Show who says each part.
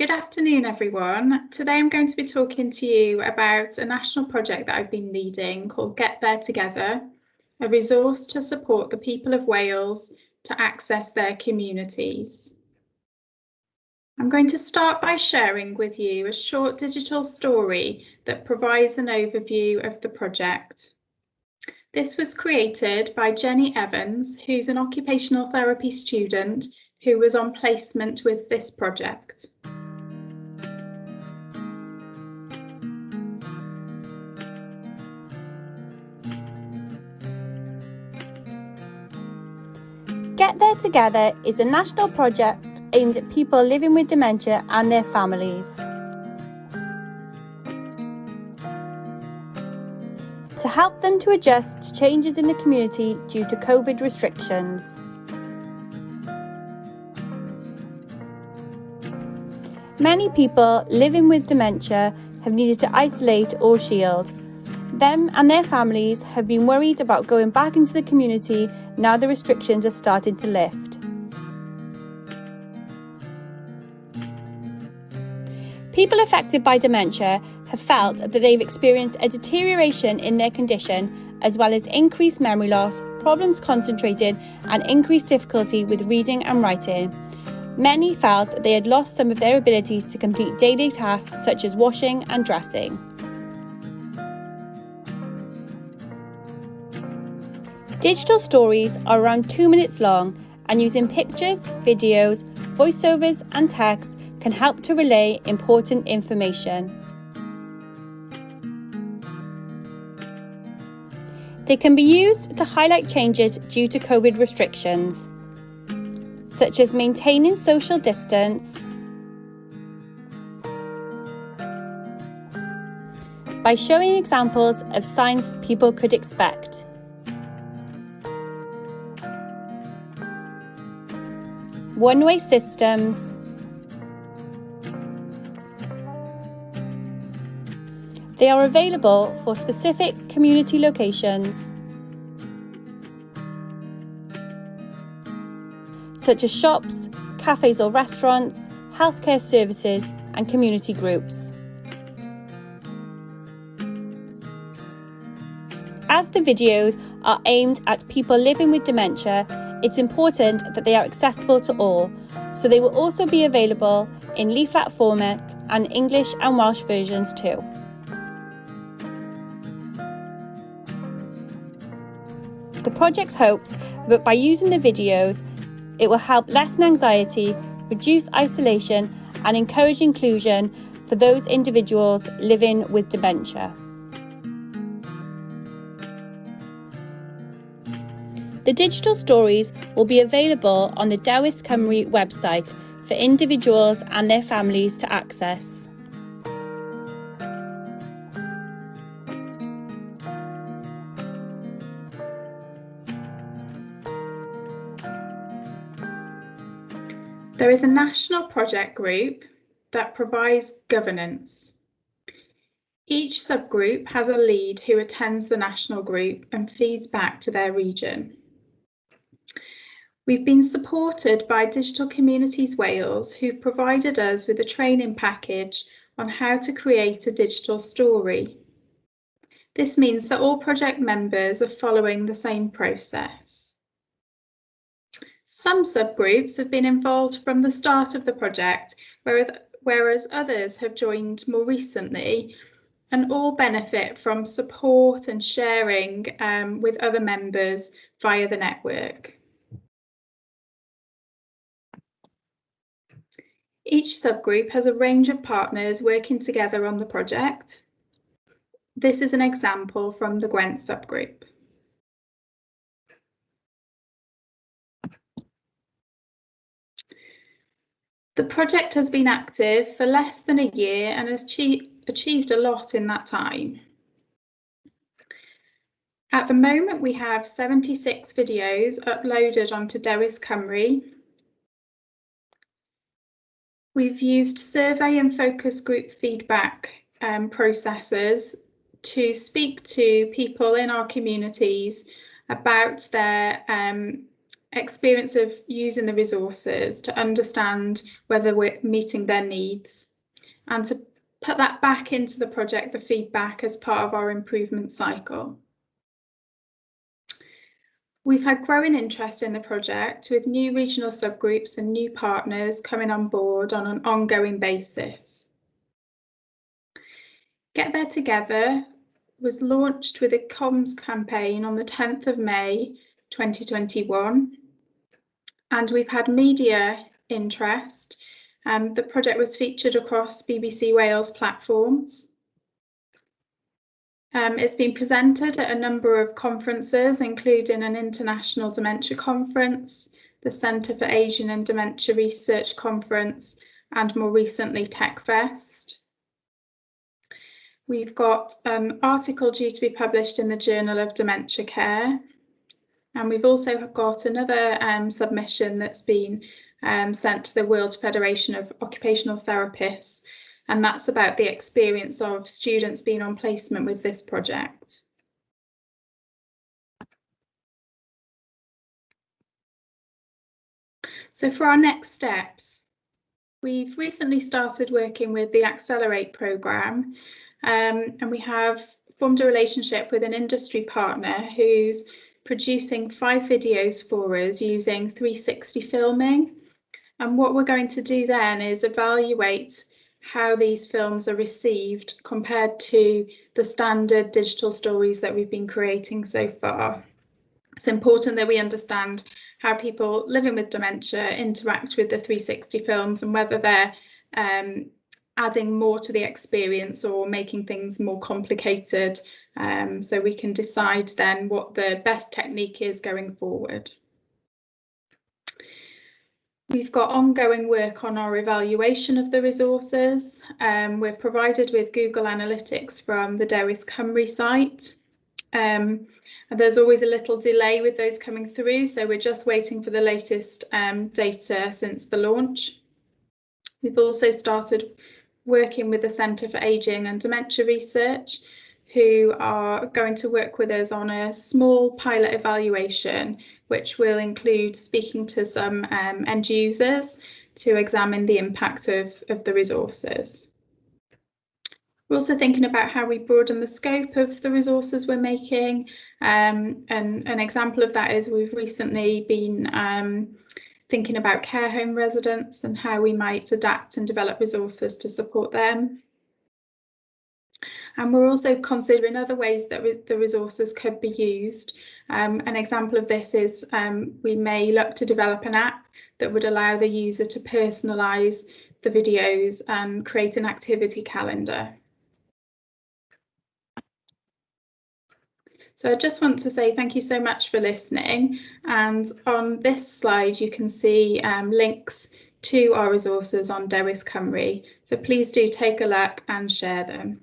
Speaker 1: Good afternoon, everyone. Today I'm going to be talking to you about a national project that I've been leading called Get There Together, a resource to support the people of Wales to access their communities. I'm going to start by sharing with you a short digital story that provides an overview of the project. This was created by Jenny Evans, who's an occupational therapy student who was on placement with this project.
Speaker 2: Get There Together is a national project aimed at people living with dementia and their families. To help them to adjust to changes in the community due to COVID restrictions. Many people living with dementia have needed to isolate or shield. Them and their families have been worried about going back into the community now the restrictions are starting to lift. People affected by dementia have felt that they've experienced a deterioration in their condition, as well as increased memory loss, problems concentrating, and increased difficulty with reading and writing. Many felt that they had lost some of their abilities to complete daily tasks such as washing and dressing. Digital stories are around 2 minutes long, and using pictures, videos, voiceovers and text can help to relay important information. They can be used to highlight changes due to COVID restrictions, such as maintaining social distance, by showing examples of signs people could expect, one-way systems, they are available for specific community locations, such as shops, cafes or restaurants, healthcare services and community groups. As the videos are aimed at people living with dementia, it's important that they are accessible to all, so they will also be available in leaflet format and English and Welsh versions too. The project hopes that by using the videos, it will help lessen anxiety, reduce isolation and encourage inclusion for those individuals living with dementia. The digital stories will be available on the Dewis Cymru website for individuals and their families to access.
Speaker 1: There is a national project group that provides governance. Each subgroup has a lead who attends the national group and feeds back to their region. We've been supported by Digital Communities Wales, who provided us with a training package on how to create a digital story. This means that all project members are following the same process. Some subgroups have been involved from the start of the project, whereas others have joined more recently, and all benefit from support and sharing with other members via the network. Each subgroup has a range of partners working together on the project. This is an example from the Gwent subgroup. The project has been active for less than a year and has achieved a lot in that time. At the moment, we have 76 videos uploaded onto Dewis Cymru. We've used survey and focus group feedback processes to speak to people in our communities about their experience of using the resources to understand whether we're meeting their needs, and to put that back into the project, the feedback, as part of our improvement cycle. We've had growing interest in the project, with new regional subgroups and new partners coming on board on an ongoing basis. Get There Together was launched with a comms campaign on the 10th of May 2021, and we've had media interest. The project was featured across BBC Wales platforms. It's been presented at a number of conferences, including an International Dementia Conference, the Centre for Aging and Dementia Research Conference, and more recently TechFest. We've got an article due to be published in the Journal of Dementia Care, and we've also got another submission that's been sent to the World Federation of Occupational Therapists, and that's about the experience of students being on placement with this project. So for our next steps, we've recently started working with the Accelerate programme, and we have formed a relationship with an industry partner who's producing 5 videos for us using 360 filming. And what we're going to do then is evaluate how these films are received compared to the standard digital stories that we've been creating so far. It's important that we understand how people living with dementia interact with the 360 films, and whether they're adding more to the experience or making things more complicated, so we can decide then what the best technique is going forward. We've got ongoing work on our evaluation of the resources. We're provided with Google Analytics from the Dewis Cymru site. And there's always a little delay with those coming through, so we're just waiting for the latest data since the launch. We've also started working with the Centre for Aging and Dementia Research, who are going to work with us on a small pilot evaluation, which will include speaking to some end users to examine the impact of the resources. We're also thinking about how we broaden the scope of the resources we're making. And an example of that is we've recently been thinking about care home residents and how we might adapt and develop resources to support them. And we're also considering other ways that the resources could be used. An example of this is we may look to develop an app that would allow the user to personalise the videos and create an activity calendar. So I just want to say thank you so much for listening. And on this slide, you can see links to our resources on Dewis Cymru. So please do take a look and share them.